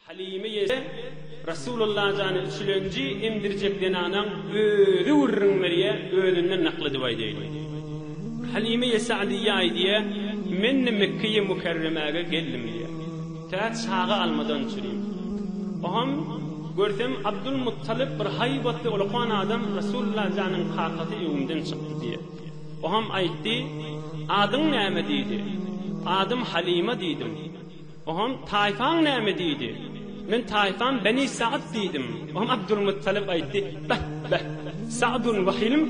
Halime Rasulullah canı üçlönci emdirjekden anan ödü urrun meriye ödünden naklıdı vaydaydı. Halime Sa'diye aydiye men Mekke'ye Mukarreme'ye geldim diye. Taat sağa almadan çürüyüm. Oham gördüm Abdülmuttalib bir haybatlı olaqan adam Rasulullah canın kakatı evimden çıktı diye. Oham aytti, adın näme deydi? Adım Halime deydim. Oham Taifan näme deydi? Men Taifan Beni Sa'd deydim. Oham Abdülmuttalib aytti, bah, Sa'dun ve Hilm,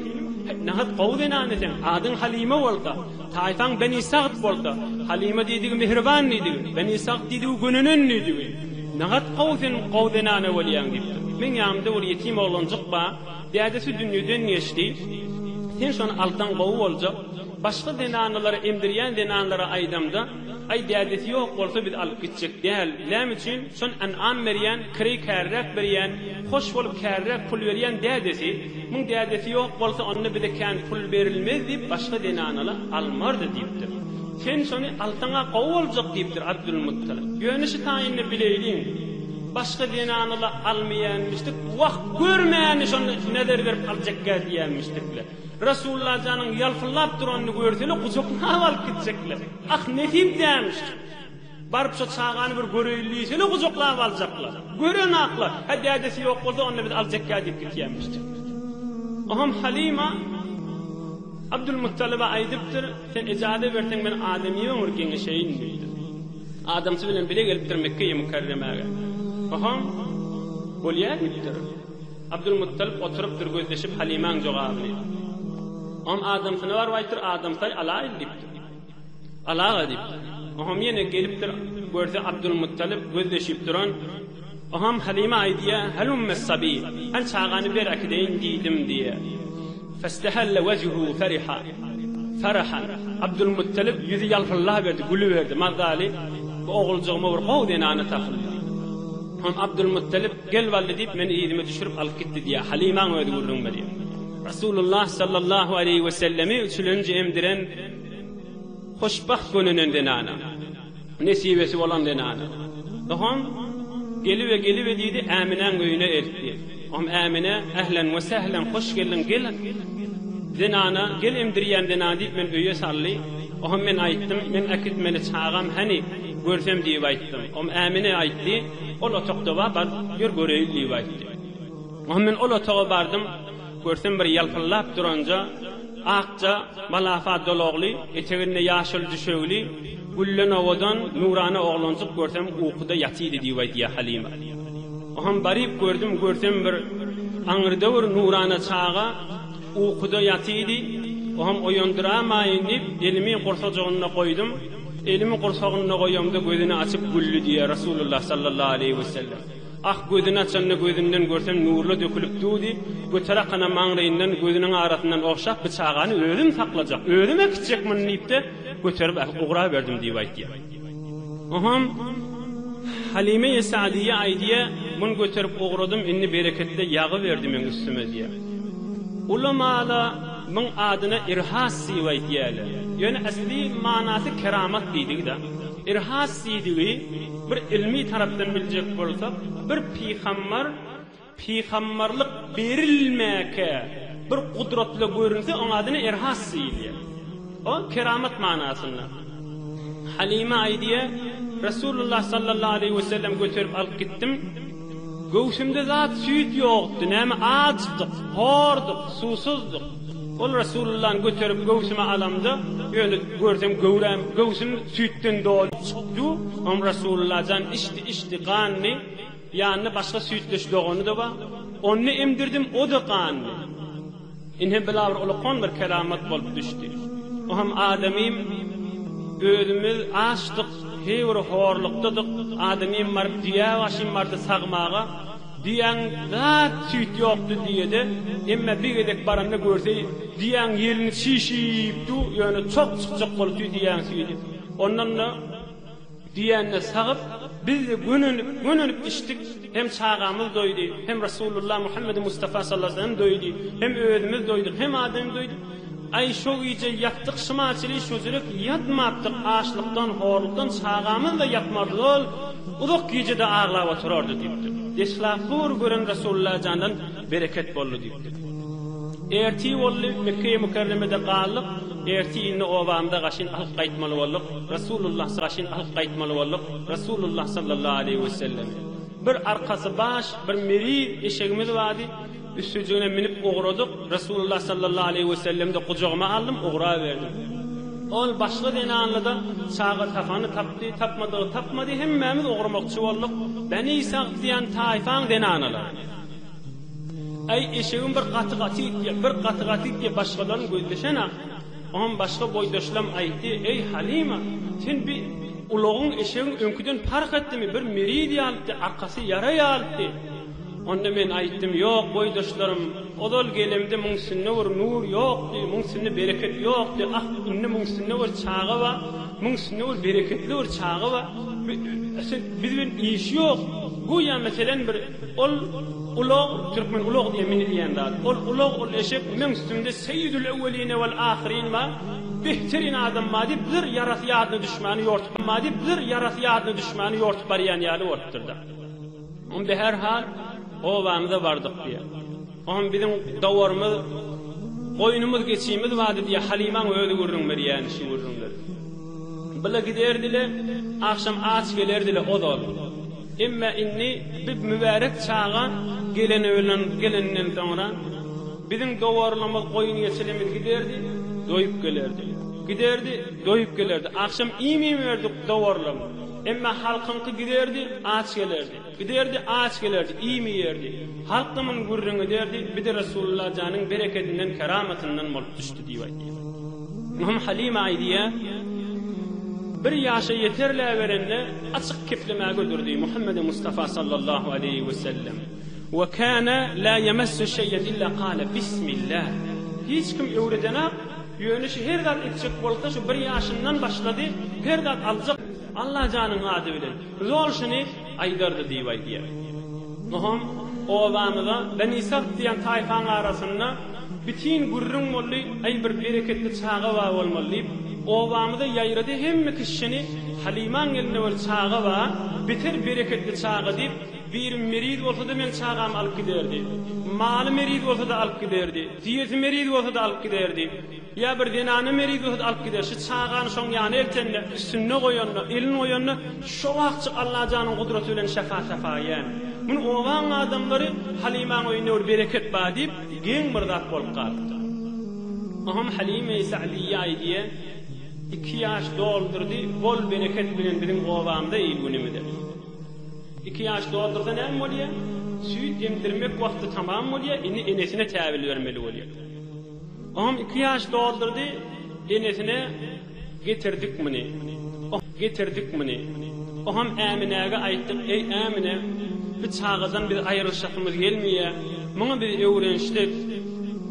nahat qawden aneten, adın Halime oldu. Taifan Beni Sa'd oldu. Halime deydi mehriban deydi. Beni Sa'd deydi gününün deydi. Nahat qawden ana waliyan deydi. Men yamda ol yetim olancık ba, dədəsi dünyədən geçdi. Sen şonu altdan qovu olacaq. Başqa denanaları emdiryen denanalara aydamda ay dədəsi yok olsa biz alıp gidecek değil. Ləm için son an'am veriyen, kiri kərrək veriyen, hoş olup kərrək pul veriyen dədəsi. Bunun dədəsi yok olsa onunla bir de kendi pul verilmez deyip başqa denanalar almardı deyiptir. Sen şonu altına qovu olacaq deyiptir Abdülmuttalib. Yönüşü tayinle bileyliğin. Başqa denanalar almayanmıştık, vaqt görməyəni şonu nədir verip alacaqqa diyenmiştikler. Rasulullah canın yalfıllap duranını görseli kucakına alıp gidecekler. Ah nefim demiştir. Barıp şu çağanı bir görüylüyseli kucakına alacaklar. Görün akla. Hadi adesi yok oldu onunla bir alacakka deyip gitmiştir. Aham Halima Abdülmuttalib'e aydıptır. Sen icade versen ben Adem'ye ömürgeni şeyin miydi? Adem'si bilen bile geliptir Mekke'ye Mukarreme'ye. Aham bolya gittir. Abdülmuttalib oturuptur gözleşip Halime'nin cevabını. Am Adam'sını var vaytır, Adam'say alağa ediptir. Alağa ediptir. Aham yine geliptir, görse Abdülmuttalib gözleşip duran, aham Halime aydiye, helummes sabi, hal çağanı bir akideyin deydim diye. Festehelle vecuhu ferahan. Abdülmuttalib yüzü yalfırlığa verdi, gülü verdi. Mazdali, bu oğulcuğuma bir qavden anı takıldı. Aham Abdülmuttalib gel valli deyip, meni iyidime düşürüp alıp gitti diye. Halime'nin ödü vurduğum diye. Rasulullah sallallahu aleyhi ve sellemi üçlönce emdiren hoşbaht gönünen denana. Nesibesi olan denana. Aham gelive deydi Amine'nin köyüne ertti. Aham Amine ehlen ve sehlen hoş geldin gel. Denana gel emdiriyen denana deyip men öye salli. Aham men ayttim men akit meni çağam hani görsem deyip ayttim. Aham Amine aytti. Ol otokta var göreyim deyip aytti. Aham men ol otoğa bardım. Görsem bir yalpıllap duranca, akça, malafa dologli, eteğinde yaşıl düşögli, güllen ovadan nurana oğlancık görsem uykuda yatıydı deyvaydı ya Halime. Aham barip görsem bir anırda bir nurana çağa, uykuda yatıydı. Aham oyundıramayın deyip, elimi kursacağına koydum. Elimi kursağına koyumda gözünü açıp güllü diye Resulullah sallallahu aleyhi ve sellem. Ah gözünü açanını gözünden görsem nurlu dökülüp dudi, götere kana mağrayından gözünün arasından okşap bıçağını ölüm saklayacak. Ölüme gidecek mi deyip de göterip uğra verdim deyip aydı. Aham Halime Sa'diye aydiye bunu göterip uğradım, inni bereketli yağı verdim en üstüme diye. Ulamala bunun adına irhasi vaydiyeli. Yani asli manası keramat deydik de. İrhasi dediği bir ilmi taraftan bilecek olsak, bir peygamberlik verilmeke bir kudretli görünse onun adını irhasi diye. O keramet manasında. Halime aydiye Resulullah sallallahu aleyhi ve sellem götürüp alıp gittim. Göğsümde zat süt yoktu, neyme açtık, horduk, susuzduk. Ol Resulullah'ın götürüp göğsüme alamda, öyle görsem göğsüm sütten doldu. Ama Resulullah'dan içti kanını, yanına başka sütleş doğunu da var. Onu emdirdim, o da kanını. İnhe bilavr olukan bir keramet bolup düştü. O hem Adem'im, ödümüz açtık, hevr horluktadık. Adem'im var, diye başım vardı sağmağa. Diyen zat süt yoktu diye de emme bir edek baranını görse diyen yerini şişiptu yani çok çıkacak oldu diyen sütü. Ondan da diyenle sağıp biz de gününüp içtik. Hem çağamız doydu, hem Resulullah Muhammed Mustafa sallallahu aleyhi ve sellem doydu, hem öğüdümüz doyduk, hem Adem doydu. Ay şu iyice yattık şımaçılığı çözülük yatmaptık, ağaçlıktan, horluktan çağamız da yatmadı. Uzak gecede ağlap oturardı dipdi. Deslapur gören Resulullah candan bereket bollu dipdi. Erti bollu Mekke-i Mükerreme'de qalyp, erti inni obamda gaşyn alyp gaýtmaly boldyk. Rasulullah gaşyn alyp gaýtmaly boldyk. Rasulullah sallallahu aleyhi ve sellem. Bir arkası baş, bir meri eşegimiz vardı. Üstüne minip oğradık. Rasulullah sallallahu aleyhi ve sellem de kucağıma aldım, oğra verdim. Ol başqa denanlıda çağı tafanı tapdı, tapmadı, hemmemiz oğramakçı olduk. Beni İsa diyen taifan denanılar. Ay eşeğin bir katı diye başkalarını gözleşene, onun başka boydaşlam aytti, ey Halima, sen bir ulağın eşeğin önküden park etti mi? Bir meridi alıptı, arkası yaraya alıptı. Onda men aytdım, yok boydaşlarım, odol gelemde mun sünne var nur yoktu, mun sünne bereket yoktu, inne mun sünne var çağı var, mun sünne var bereketli var çağı var. Bizim iş yok. Güya meselen bir ulağ, Türkmen ulağ diye meni diyen dağıt. Ulağ eşek men üstünde seyyidül evveline vel ahirin var. Behterin adam madi bir yaratıyadını düşmanı yortup, bariyan yali ortturda. Onda her hal o vamda vardık diye. Onun bizim davarımız, oyunumuz geçiyimiz vardı diye Haliman öyle görürüm yani işi görürümler. Bile giderdiler, akşam aç gelirdiler o da olur. İmme inni bir mübarek çağa geleninden sonra bizim davarlarımız koyun geçirimiz giderdi, doyup gelirdi. Akşam iyi verdik davarlarımız. Emma halkınki giderdi, aç gelirdi, iyi mi yerdi? Halkımın gurrunu derdi, bir de Resulullah canın bereketinden, kerametinden molup düştü diýýär. Muhim Halima aydiye, bir yaşa yeterle verenle açık keplemeye götürdü Muhammed Mustafa sallallahu aleyhi ve sellem. Ve kana la yemessu şey'en illa qala bismillah. Hiç kim öwredene yönüşü her gat etjek bolsa şu bir yaşından başladı, her gat alacak Allah canın adı bilen. Zor şunu aydardı diýär. Muhim o avamda ben İsa diyen tayfan arasında bütün gurrun molly ay bir bereketli çağı var olmaly. O avamda yaýrady hemme kişini Haliman eline bir çağı var, bitir bereketli çağı dip bir merid bolsa da men çağam alyp giderdi. Maly merid bolsa da alyp giderdi. Diyeti merid bolsa da alyp giderdi. Ya bir denany merid bolsa da alyp gider. Şu çağany şoň ýany eltende üstüne goýanna, elini goýanna şo wagtçy Allah janyň gudraty bilen şefa ýan. Bunu owan adamlary Haliman öýüne bir bereket bar dip geň bir zat bolup galdy. Aham Halime Sa'diye diye 2 yaş doldurdy, bol bereket bilen bizim owamda ýygünümde. 2 yaş doldurdan hem bolýar, süýt emdirmek wagty tamam bolýar, ini enesine täbil bermeli bolýar. Aham 2 yaş doldurdy, enesine getirdik mini. Aham Ämine'ge aýtdyk, ey Ämine, bir çağızdan bir aýrylşygymyz gelmeýär. Muňa bir öwrenşdik.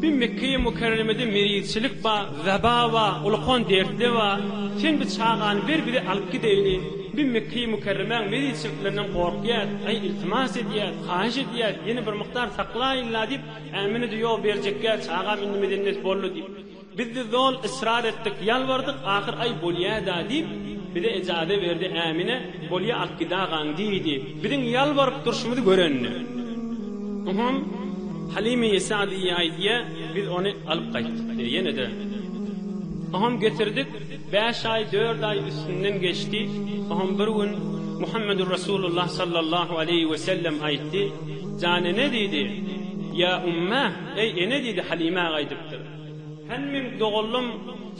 Bir Mekke-i Mükerreme'de meridçilik var, veba var, ulukon dertli var. Sen bir çağını bir alıp gideyli. Bir Mekke-i Mükerreme'nin meridçiliklerinden korkuyat, iltimas ediyat, haş ediyat, yeni bir miktar sakla illa deyip, Ämine de yol berjekkä, çağam indi medeniyet bollu deyip. Biz de zol ısrar ettik, yalvardık, ahir ay bolya da deyip, bir de icade verdi Ämine, bolya alıp gidagan deydi. Bizim yalvarıp duruşumuzu görenni. Halime Sa'diye aydiye biz onu alıp qaytdyk ýene de. Aham getirdik 5 ay 4 ay üstünden geçti. Aham bir gün Muhammedur Resulullah sallallahu aleyhi ve sellem aytdy. Jany ne dedi? Ya umma, ey ene dedi Halime aydypdyr. Hemmim dogullum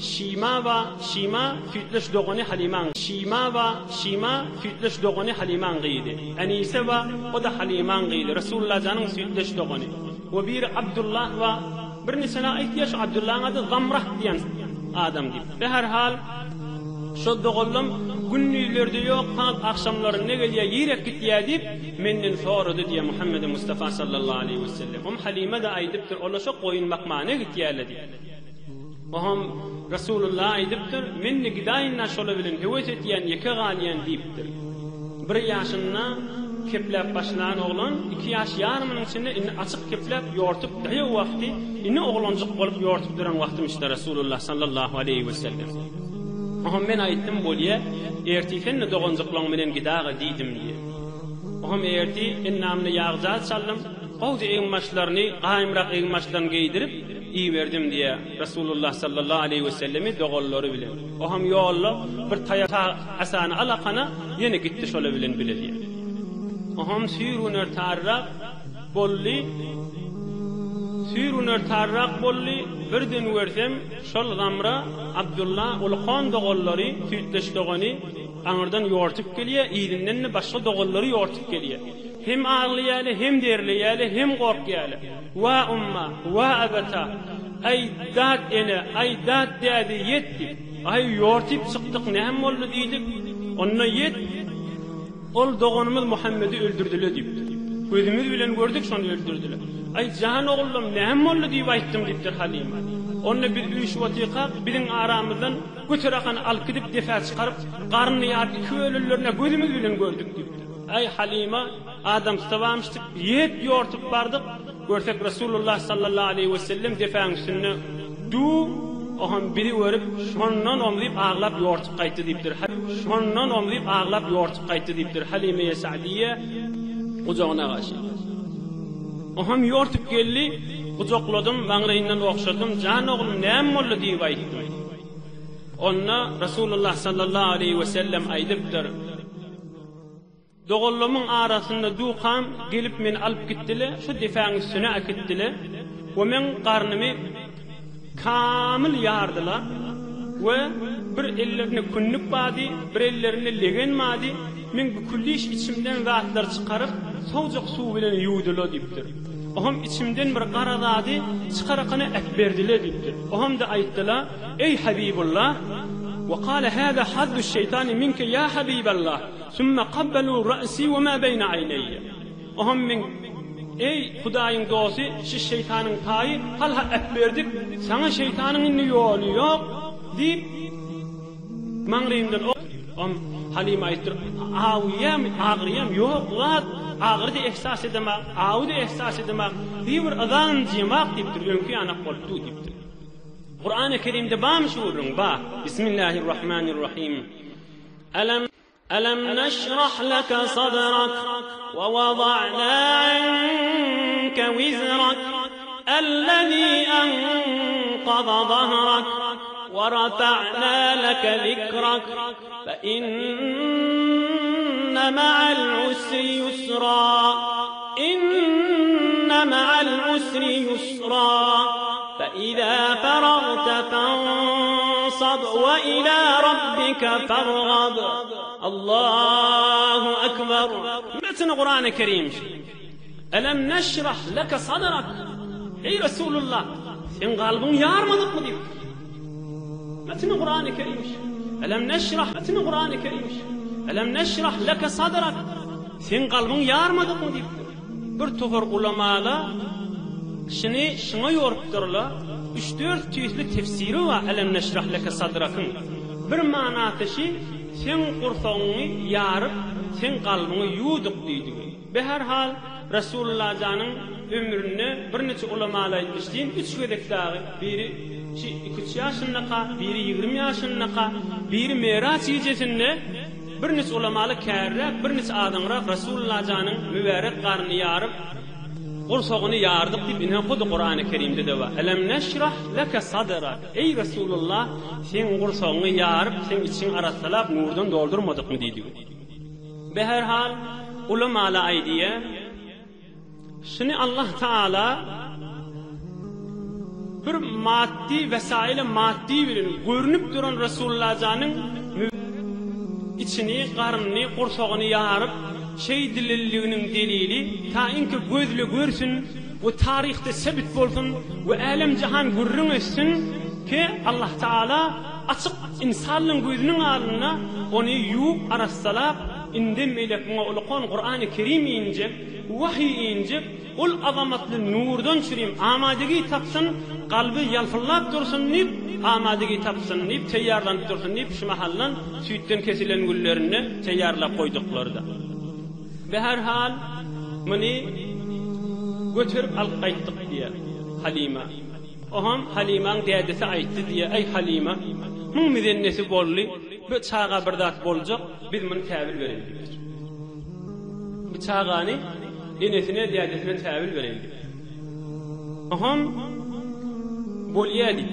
Şima fütleş dogony Haliman. Şima fütleş dogony Haliman gydy. Anise va o da Haliman gydy. Resulullah janyň fütleş dogony. Ve bir Abdullah va bir nesana aytýar Abdullah'ın adı Zamrah diyen adam deyip. Ve her hal şu dogullum günnülerde yok, akşamları ne gelýär ýerek gitýär deyip menden soradı diye Muhammed Mustafa sallallahu aleyhi ve sellem. Halime de aydypdyr, ola şo goýun makmana gitýärler diýip. Oham Resulullah aydypdyr, menne gidaýynna şola bilen hewet etýän ýeke galýan diýipdir. Bir ýaşynda keplep başlayan oğlan 2 yaş yarımının içinde inni açık keplep yortup dayo vakti inni oğlancık olup yortup duran vaktim işte Resulullah sallallahu aleyhi ve sellem. Oham men aytdım bolýa, ertifen dogonjuklan menen gidaga diýdim diýe. Oham erti innamny ýagzat sallam, gowdy egmaşlaryny, gaýmrak egmaşlaryny giydirip iýberdim diýe. Rasulullah sallallahu aleyhi we sellemi dogollary bilen. Oham ýolla bir taýa asany alaqana ýene gitdi şola bilen bile diýe. Oham sürüner tarrak bolly, sürüner tarrak bolly, birden görsem şol gamra Abdullah ulqan dogollary tüýtleşdigini aňyrdan ýortup gelýär, ýerinden başga dogollary ýortup gelýär. Hem ağlaýaly, hem derleýäli, hem gorkýaly. Wa umma, wa abata. Ay dat ene, ay dat diýdi ýetdi. Ay ýortup çykdyk, näme boldy diýdik. Onna ýet. Ol dogonumyz Muhammedi öldürdüler diýipdir. Gözümüz bilen gördük, şonu öldürdüler. Ay can oğlum näme boldy diýip aýtdym diýipdir Halima. Onna bir üç watyqa biziň aramyzdan götürakan alkydyp defa çykaryp garny ýar iki ölülerine gözümüz bilen gördük diýipdir. Ay Halima adam stavamşdyk, ýet ýortup bardyk. Görsek Rasulullah sallallahu aleyhi we sellem defaň üstüne du oham biri görüp şondan omlyp ağlap ýortup gaýtdy diýipdir. Şondan omlyp ağlap ýortup gaýtdy diýipdir. Halime Sa'diye uzagyna gaşy. Oham ýortup geldi, uzakladım, maňraýyndan okşadym, "Jan oglum, näme boldy?" diýip aýtdym. Onna Rasulullah sallallahu aleyhi we sellem aýdypdyr. Dogollamyň arasynda duqam gelip meni alyp gitdiler, şu defaň üstüne akitdiler. We men garnymy kamil ýardylar we bir ellerini künnük bady, bir ellerini legen mady. Men bu kulliş içimden zatlar çykaryp sowjak suw bilen ýuwdylar diýipdir. Oham içimden bir garadady çykarakany ekberdiler diýipdir. Oham da aýtdylar: "Ey Habibullah, وقال هذا حظ الشيطان منك يا حبيب الله ثم قبلوا رأسي وما بين عيني." Oham men ey Hudaýyň dostu, şu şeytanyň taýy halha ekberdik, sana şeytanyň inni ýoly ýok diýip maňraýymdan Halima aýtdyr, "Awýam, agryam ýok, zat agyrdy ihsas edemek, awdy ihsas edemek, bir adam jemak diýipdir, öňki anak boldy diýipdir." Kur'an-ı Kerim'de bamşurun ba. Bismillahirrahmanirrahim. Alam neşrah laka sadrak ve vada'na anka wizrak allazi anqadha dhahrak ve rafa'na laka zikrak fe inne ma'al usri yusra inne ma'al usri yusra فإذا فرغت فانصب وإلى ربك فارغب. الله أكبر. متن القرآن الكريم. ألم نشرح لك صدرك. أي رسول الله sen qalbın yarmadık mı diyor. Metin Kur'an-ı Kerim. Alam neşrah, metin Kur'an-ı Kerim. Alam neşrah laka sadrak. Sen qalbın yarmadık mı diyor. Bir tohur ulamada şuna yorupdurlar. 3-4 tüýlü tefsiri var alam neşrah laka sadrakın. Bir manasy sen qursaňy ýaryp, sen qalbyňy ýuwdyk diýdi. Be her hal Rasulullah janyň ömrüne bir neçe ulamalar aýtmışdyň. 3 gödekdägi biri 2 ýaşyndaqa, biri 20 ýaşyndaqa, biri Meraç ýejesinde bir neçe ulamalar kärräk, bir neçe adamlar Rasulullah janyň mübarek garny ýaryp qursagyny ýardyk diýip inen Kur'an-ı Kerimde de var. Alam neşrah laka sadrak. Ey Rasulullah, sen qursagyny ýaryp, sen içiň arasalap nurdan doldurmadykmy diýdi. Be her hal ulamalar aýdýar. Şunu Allah Taala bir maddi vesaile maddi bilen görünüp duran Rasulullah janyň içini, garnyny, qursagyny ýaryp şey dililliginin delili ta inki gözle görsün ve tarihte sebit bolsun ve alem cihan gurrun etsin ki Allah Taala açık insanlığın gözünün alına onu yup arassalap indi melek mu'ulqan Kur'an-ı Kerim inecek, vahiy inecek, ol azamatlı nurdan çürüyüm amadigi tapsın, kalbi yalfırlap dursun nip, amadigi tapsın nip, teyyarlanıp dursun nip, şu mahallan sütten kesilen güllerini teyyarlap koydukları da. Ve her hal məni götürüp alıp qaytdyk diye Halima. Oham Halimaň dädesi aýtdy diye, ey Halima, Mun medennesi bolly, bu çağa bir zat boljak, biz muny täbil berelim. Bu çağany enesine diýadesine täbil berelim. Aham bolýady.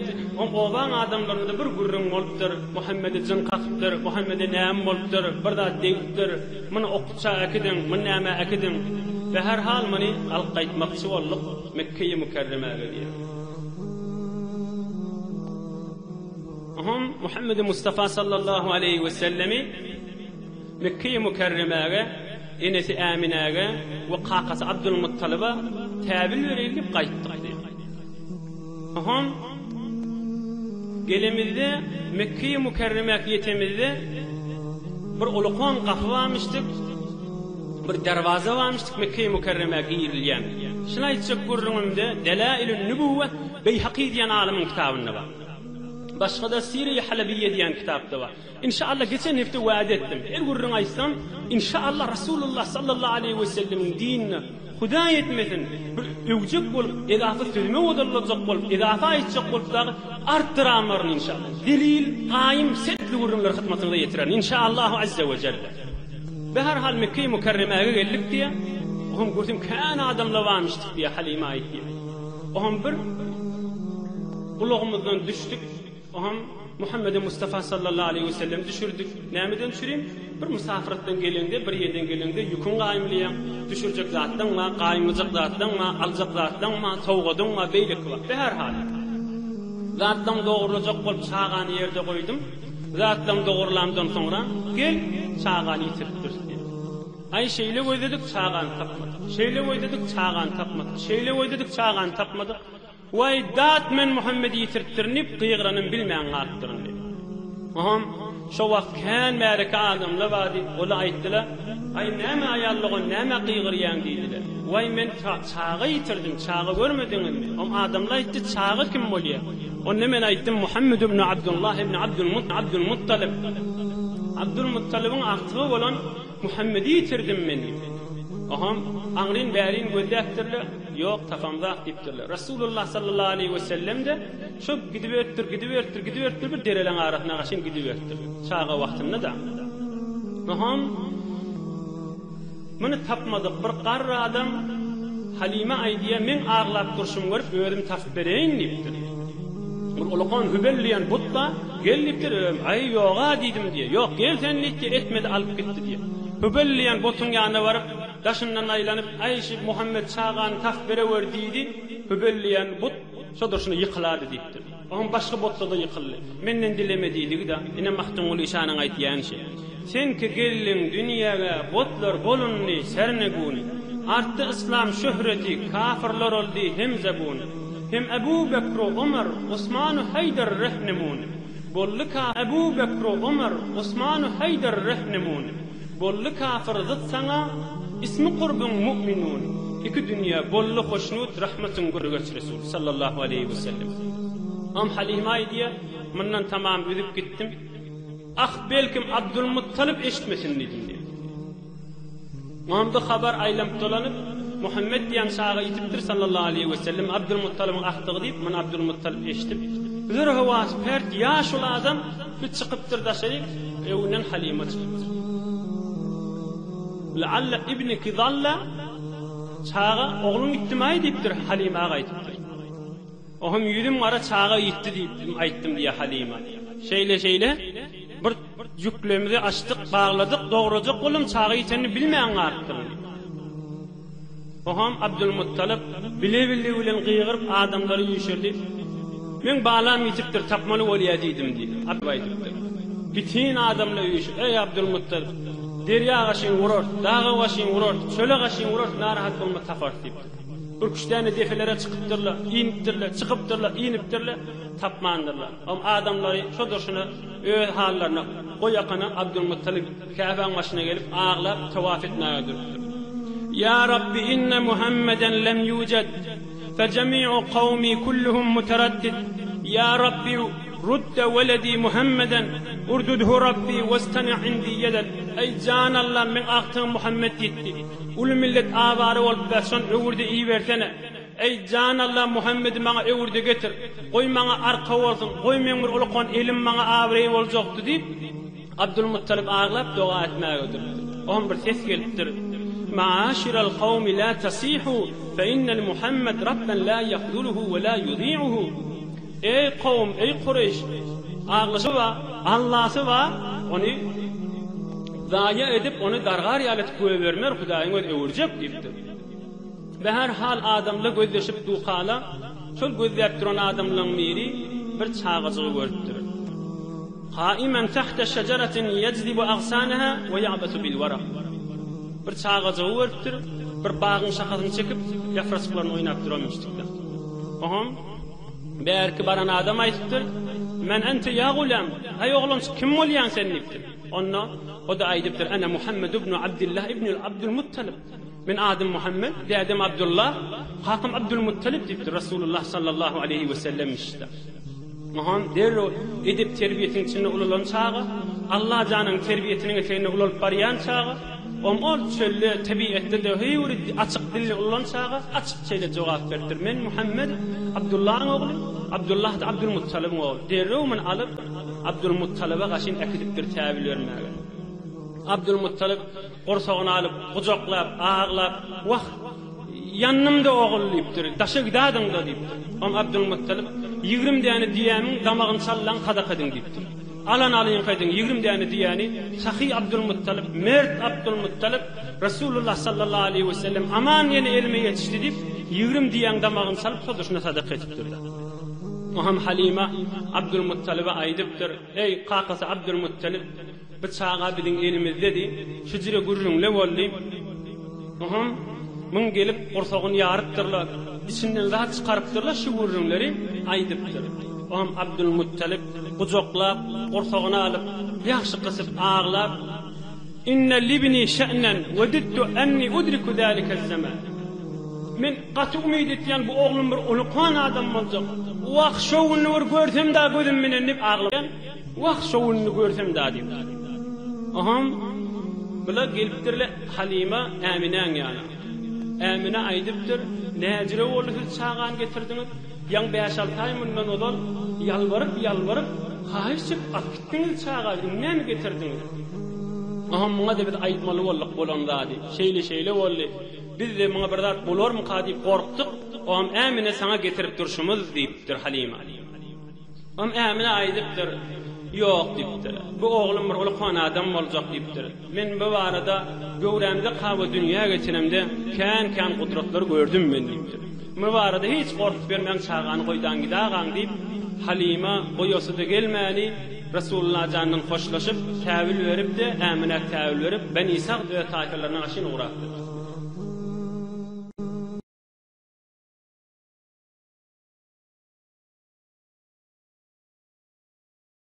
Oban adamlarynda bir gurrun bolupdyr, Muhammed'e jyn qasypdyr, Muhammed'e näme bolupdyr, bir zat diýipdir, muny okutsa akydym, muny näme akydym. Ve her hal muny alyp gaýtmakçy boldyk Mekke-i Mükerreme'ge diýip. Aham Muhammed Mustafa sallallahu aleyhi ve sellemi Mekke-i Mükerreme'ge enesi Amine'ge ve kakası Abdülmuttalib'a täbil berilip gaýtdyk. Aham gelemizde Mekke-i Mükerreme'ge yetemizde bir ulukon gapy barmyşdyk, bir darwaza barmyşdyk Mekke-i Mükerreme'ge girilýän. Şuna aýtjak gurrunymda Delailun Nubuwwe Beyhaqi diýen alimyň kitabynda bar. Başga da Sire-i Halabiyye diýen kitapda bar. İnşallah geçen hafta vaat etdim. Her gurrun aýsam, inşallah Rasulullah sallallahu aleyhi ve sellemin dinine Huda etmesin. Bir öwjek bolup, edafa sözüme odalajak bolup, edafa aýtjak bolup da artdyramlaryny inşallah. Delil, gaýym, setli gurrunlar hyzmatyna ýetiren inşallah azza we jalla. Ve her hal Mekke-i Mükerreme'ge geldik diye, ohum gördüm kän adamlar barmyşdyk diye Halime aýtdy. Ohum bir ulugymyzdan düşdük. Ohum Muhammed Mustafa sallallahu aleyhi ve sellem düşürdük. Nämeden düşüreyim? Bir musafirlikden gelende, bir yerden gelende yükün gaýymlyýan, düşürjek zatdan ma, gaýmyjak zatdan ma, aljak zatdan ma, tawgadan ma beýlik bar. Ve her hal zatdan dogrulajak bolup çağany ýerde goýdum. Zatdan dogrulandan soňra gel çağany ýitiripdir. Ay şeýle goýdyk çağany tapmadyk. Şeýle goýdyk çağany tapmadyk. Şeýle goýdyk çağany tapmadyk. Vay dat men Muhammed'i yitirttirnip qiyğranın bilmeyen qalptırın dedi. Aham şu vaqt kän märike adamlar badi, ola aýtdylar, ay näme aýallygy, näme qiyğırýan diýdiler. Vay men çağı yitirdim, çağı görmediňizmi? O adamlar aýtdy, çağı kim bolýar? Onda men aýtdym Muhammed ibn Abdullah ibn Abdülmuttalib. Abdülmuttalib'in aktygy bolan Muhammed'i yitirdim men. Aham aňryn bärin gözdäkdirler. Yok tapamzak dipdirler. Rasulullah sallallahu aleyhi ve sellem de şu gidivertir bir dereleň arasyna gaşyn gidivertir. Çağa wagtynda da. Aham muny tapmadyk bir garry adam Halime aýdýa men ağlap durşum görüp özüm tapyp bereýin dipdir. Bir ulukon hübelliýän butda gelipdir. Ay yoga diýdim diýe. Yok gel sen diýdi etmedi alyp gitdi diýe. Hübelliýän botun ýanyna baryp daşyndan aýlanyp aýşy Muhammed çağany taf berewer diýdi. Hübelliýän but şodurşuny ýykylady diýipdir. Oň başga botda da ýykyldy. Menden dileme diýdi da, ine mahtun uly şanyň aýtýan şey. Sen ki gelin dünýäge botlar bolunny serneguni. Artdy islam şöhreti, kafirler oldy hem zabun. Hem Ebu Bekr, Ömer, Osman, Haydar rehnemun. Bollika Ebu Bekr, Ömer, Osman, Haydar rehnemun. Bolly kafir zıt sana ismi qurbun mu'minun. İki dünya bolly hoşnut rahmetun gurgeç Resul sallallahu aleyhi ve sellem. Am Halime aýdýa, mundan tamam üzüp gittim. Ah belkim Abdülmuttalib eşitmesin dedim diye. Mamda haber aýlanyp dolanyp Muhammed diýen şağa ýitipdir sallallahu aleyhi ve sellem. Abdülmuttalib'in ahtygy diýip men Abdülmuttalib eşitip. Bir hawas pert ýaş ol adam bir çykypdyr da şeýle ewnen Halime çykypdyr. La'alla ibni Kidalla çağa oğlum gittimaý diýipdir Halime aýtdypdyr. Ohum ýürim gara çağa ýitdi diýipdim aýtdym diýe Halime. Şeýle bir ýüklemimizi açdyk, bagladyk, dograjak bolum çağa ýiteni bilmeýän garpdyr. Ohum Abdülmuttalib bile bilen gıygyryp adamlary ýüşürdi. Men balam ýitipdir, tapmaly bolýar diýdim diýdi. Aýtdypdyr. Bitin adamlar ýüşür. Ey Abdülmuttalib derya gaşyn vurur, dağa gaşyn vurur, çöle gaşyn vurur, narahat bolma tapart diýipdir. Bir küşdäne defelere çykypdyrlar, inipdirler, çykypdyrlar, inipdirler, tapmandyrlar. Am adamlary şodurşuny öz hallaryna goýakana Abdülmuttalib Ka'baň başyna gelip ağlap tawaf etmäge durupdyr. Ya Rabbi inne Muhammeden lem yujad فجميع قومي كلهم متردد يا ربي رد ولدي محمدا اردده ربي واستنع عندي يدد اي جان الله من اختم محمد gitti ulu millet avara olup başan öwürde iyi versene Ey can Allah Muhammed bana öwürde getir. Goy bana arka bolsun. Goy men bir ulukon elim bana abrey boljakdy diýip Abdülmuttalib ağlap dua etmägedir. On bir ses gelipdir. Ma'ashiral kavmi la tasihu fe innel Muhammed rabben la yahduluhu ve la yudi'uhu. Ey kavm, ey Kureyş, ağlısı va, Allah'sı va, onu zaya edip onu dargar yalet koyu vermer, Hudaýyň öz öwürjek diýipdir. Ve her hal adamla gözleşip duqala, çol gözlep duran adamlaryň biri bir çağıjy görüpdir. Qaimen tahta şeceratin yajzibu aghsanaha ve ya'basu bil waraq. Bir çağıjy görüpdir, bir bagyň şahasyny çekip ýafraçlaryny oýnap duranmyşdyklar. Oham belki baran adam aýtdyr, "Men ente ya gulam, ay oglum kim bolýan sen?" diýipdir. Onda o da aýdypdyr, "Ana Muhammed ibn Abdullah ibn Abdülmuttalib." Men adım Muhammed, diýdim Abdullah, Hakim Abdülmuttalib diýipdir Rasulullah sallallahu aleyhi ve sellem işte. Maham derro edip terbiyetiň içinde ululan çağı, Allah janyň terbiyetiniň eteğine ulup barýan çağı, ol çölle tabiatda da heyuri açyk dilli ululan çağı, açyk çeýle jogap berdir. Men Muhammed Abdullah'ın oğlu, Abdullah da Abdülmuttalib'in oğlu. Derro men alıp Abdülmuttalib'e gaşyn ekidipdir täbil bermäge. Abdülmuttalib gorsagyny alyp, gujaklap, ağlap, "Wah, yanımda oğul" diýipdir. "Daşa gidadyň da" diýipdir. Abdülmuttalib 20 däne diýäniň damagyny sallan kadak edin diýipdir. Alan alyň edin 20 däne diýäni Sahi Abdülmuttalib, Mert Abdülmuttalib Rasulullah sallallahu aleyhi ve sellem aman ýene elime ýetişdi diýip 20 diýäň damagyny salyp soduşuna sadak etipdir. Oham Halima Abdülmuttalib'e aýdypdyr, "Ey kakasy Abdülmuttalib, bu çağa biziň elimizde di, şu jire gürrüňle boldy." Oham mun gelip gorsagyny ýarypdyrlar, içinden rahat çykarypdyrlar şu gürrüňleri aýdypdyr. Oham Abdülmuttalib gujaklap, gorsagyny alyp, ýaşy gysyp ağlap, "Inne libni şa'nan wedittu anni udriku zalika zaman." Men gaty umyt etýän bu oglum bir ulukhan adam boljak. Waq şowuny görsem da gözüm menen dip ağlayan. Waq şowuny görsem da diýip. Aham bula gelipdirle Halima Amineň ýana. Amine aýdypdyr, "Näjire bolu siz çağan getirdiňiz? Ýa 5-6 aý mundan odal ýalwaryp, haýsyp akitdiňiz çağa, näme getirdiňiz?" Aham muňa da bir aýtmaly bolduk bolanda diýip. Şeýle boldy. Biz de muňa bir zat bolarmy diýip gorkdyk. Aham Amine sana getirip durşumyz diýipdir Halima. Aham Amine aýdypdyr, "Ýok" diýipdir. "Bu oglum bir ulukhan adam boljak" diýipdir. "Men bu barada göwremde gawy dünýä geçenemde kän gudratlar gördüm men" diýipdir. "Bu barada hiç gorkup bermän çağany goýdan gidagaň" diýip Halima goýasyda gelmäni Rasulullah janyň hoşlaşyp täwil berip de Amine täwil berip Ben İsa we taýyklaryna aşyn uğratdy.